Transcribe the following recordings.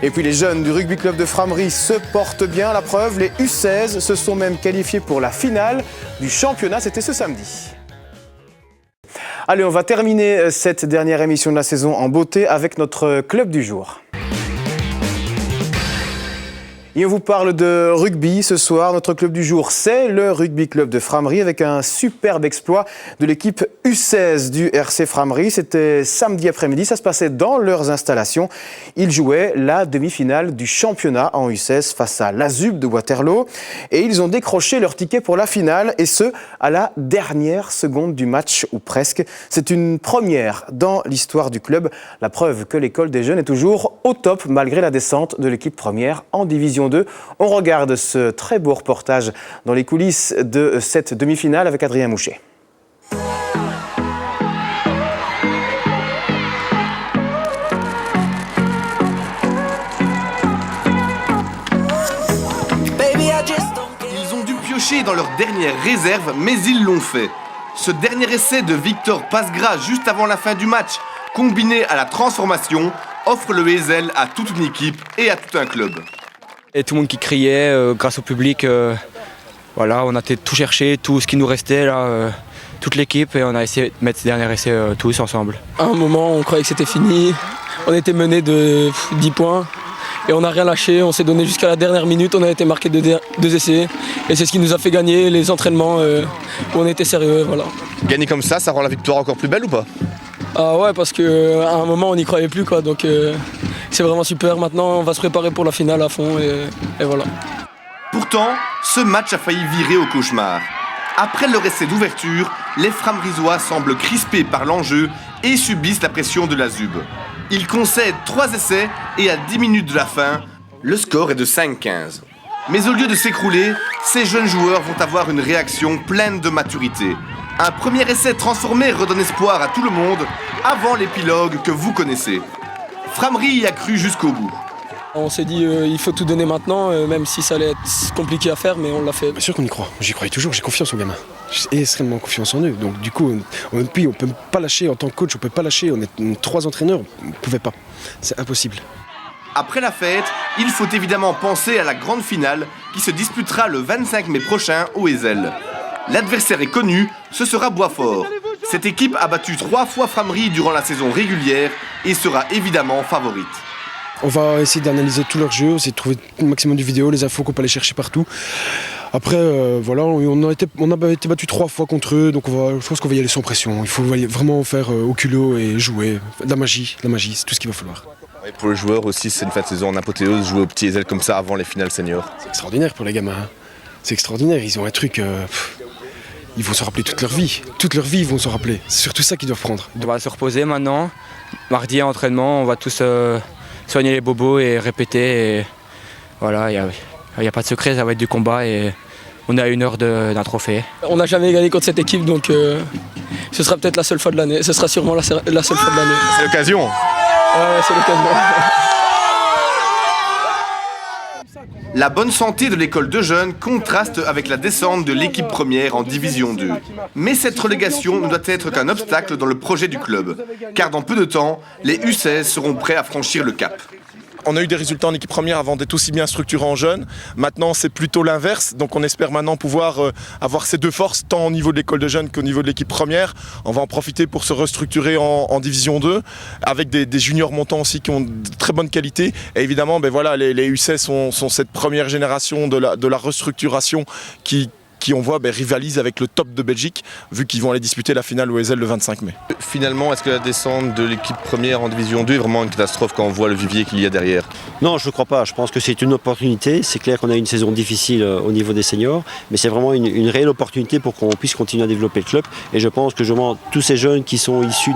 Et puis les jeunes du rugby club de Frameries se portent bien. La preuve, les U16 se sont même qualifiés pour la finale du championnat. C'était ce samedi. Allez, on va terminer cette dernière émission de la saison en beauté avec notre club du jour. Et on vous parle de rugby ce soir. Notre club du jour, c'est le rugby club de Frameries avec un superbe exploit de l'équipe U16 du RC Frameries. C'était samedi après-midi, ça se passait dans leurs installations. Ils jouaient la demi-finale du championnat en U16 face à l'Azub de Waterloo. Et ils ont décroché leur ticket pour la finale et ce, à la dernière seconde du match ou presque. C'est une première dans l'histoire du club. La preuve que l'école des jeunes est toujours au top malgré la descente de l'équipe première en division 2. On regarde ce très beau reportage dans les coulisses de cette demi-finale avec Adrien Mouchet. Ils ont dû piocher dans leur dernière réserve, mais ils l'ont fait. Ce dernier essai de Victor Pasgras juste avant la fin du match, combiné à la transformation, offre le Heysel à toute une équipe et à tout un club. Et tout le monde qui criait, grâce au public, voilà, on a tout cherché, tout ce qui nous restait, là, toute l'équipe, et on a essayé de mettre ce dernier essai tous ensemble. À un moment, on croyait que c'était fini, on était mené de 10 points, et on n'a rien lâché, on s'est donné jusqu'à la dernière minute, on a été marqué deux essais, et c'est ce qui nous a fait gagner les entraînements, où on était sérieux, voilà. Gagner comme ça rend la victoire encore plus belle ou pas? Ah ouais, parce qu'à un moment, on n'y croyait plus, quoi, donc c'est vraiment super. Maintenant, on va se préparer pour la finale à fond, et voilà. Pourtant, ce match a failli virer au cauchemar. Après leur essai d'ouverture, les Framerisois semblent crispés par l'enjeu et subissent la pression de l'Azub. Ils concèdent 3 essais et à 10 minutes de la fin, le score est de 5-15. Mais au lieu de s'écrouler, ces jeunes joueurs vont avoir une réaction pleine de maturité. Un premier essai transformé redonne espoir à tout le monde avant l'épilogue que vous connaissez. Frameries y a cru jusqu'au bout. On s'est dit il faut tout donner maintenant, même si ça allait être compliqué à faire, mais on l'a fait. Bien sûr qu'on y croit, j'y croyais toujours, j'ai confiance aux gamins. J'ai extrêmement confiance en eux, donc du coup, on ne peut pas lâcher en tant que coach, on ne peut pas lâcher, on est 3 entraîneurs, on ne pouvait pas, c'est impossible. Après la fête, il faut évidemment penser à la grande finale qui se disputera le 25 mai prochain au Heysel. L'adversaire est connu, ce sera Boisfort. Cette équipe a battu 3 fois Frameries durant la saison régulière et sera évidemment favorite. On va essayer d'analyser tout leur jeu, essayer de trouver le maximum de vidéos, les infos qu'on peut aller chercher partout. Après, voilà, on a été battu 3 fois contre eux, donc je pense qu'on va y aller sans pression. Il faut vraiment faire au culot et jouer. De la magie, c'est tout ce qu'il va falloir. Et pour les joueurs aussi, c'est une fin de saison en apothéose, jouer au petit Heysel comme ça avant les finales seniors. C'est extraordinaire pour les gamins, hein. C'est extraordinaire, ils ont un truc... Ils vont se rappeler toute leur vie, ils vont se rappeler. C'est surtout ça qu'ils doivent prendre. On va se reposer maintenant. Mardi à entraînement, on va tous soigner les bobos et répéter. Et voilà, il n'y a pas de secret, ça va être du combat et on est à 1 heure d'un trophée. On n'a jamais gagné contre cette équipe, donc ce sera peut-être la seule fois de l'année. Ce sera sûrement la seule fois de l'année. C'est l'occasion. Ouais, c'est l'occasion. La bonne santé de l'école de jeunes contraste avec la descente de l'équipe première en division 2. Mais cette relégation ne doit être qu'un obstacle dans le projet du club, car dans peu de temps, les U16 seront prêts à franchir le cap. On a eu des résultats en équipe première avant d'être aussi bien structuré en jeunes. Maintenant, c'est plutôt l'inverse. Donc on espère maintenant pouvoir avoir ces 2 forces, tant au niveau de l'école de jeunes qu'au niveau de l'équipe première. On va en profiter pour se restructurer en division 2, avec des juniors montants aussi qui ont de très bonne qualité. Et évidemment, ben voilà, les U16 sont cette première génération de la restructuration qui on voit rivalise avec le top de Belgique, vu qu'ils vont aller disputer la finale au Heysel le 25 mai. Finalement, est-ce que la descente de l'équipe première en division 2 est vraiment une catastrophe quand on voit le vivier qu'il y a derrière? Non, je ne crois pas. Je pense que c'est une opportunité. C'est clair qu'on a une saison difficile au niveau des seniors, mais c'est vraiment une réelle opportunité pour qu'on puisse continuer à développer le club. Et je pense que tous ces jeunes qui sont issus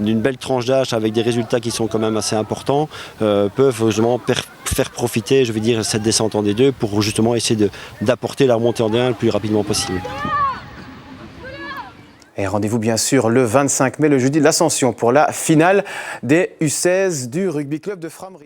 d'une belle tranche d'âge avec des résultats qui sont quand même assez importants peuvent justement faire profiter, je veux dire, cette descente en D2 pour justement essayer d'apporter la remontée en D1 le plus rapidement possible. Et rendez-vous bien sûr le 25 mai, le jeudi de l'Ascension, pour la finale des U16 du rugby club de Frameries.